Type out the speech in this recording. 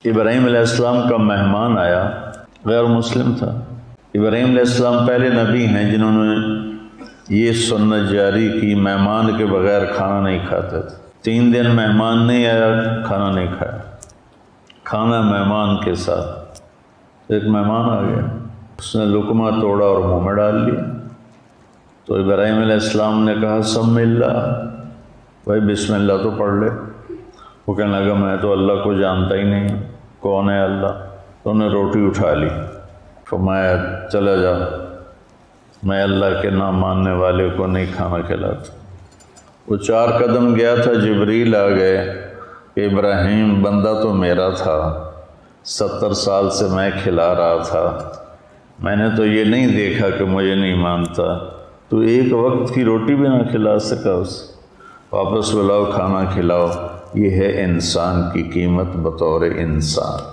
ابراہیم علیہ السلام کا مہمان آیا، غیر مسلم تھا۔ ابراہیم علیہ السلام پہلے نبی ہیں جنہوں نے یہ سنت جاری کی، مہمان کے بغیر کھانا نہیں کھاتے تھے۔ 3 دن مہمان نہیں آیا، کھانا نہیں کھایا، کھانا مہمان کے ساتھ۔ ایک مہمان آ گیا، اس نے لقمہ توڑا اور منہ میں ڈال لیا، تو ابراہیم علیہ السلام نے کہا سم اللہ، بھائی بسم اللہ تو پڑھ لے۔ وہ کہنے لگا میں تو اللہ کو جانتا ہی نہیں، کون ہے اللہ؟ تو انہوں نے روٹی اٹھا لی، فرمایا چلا جا، میں اللہ کے نہ ماننے والے کو نہیں کھانا کھلاتا۔ وہ 4 قدم گیا تھا، جبریل آ گئے کہ ابراہیم بندہ تو میرا تھا، 70 سال سے میں کھلا رہا تھا، میں نے تو یہ نہیں دیکھا کہ مجھے نہیں مانتا، تو ایک وقت کی روٹی بھی نہ کھلا سکا اسے، واپس بلاؤ کھانا کھلاؤ۔ یہ ہے انسان کی قیمت بطور انسان۔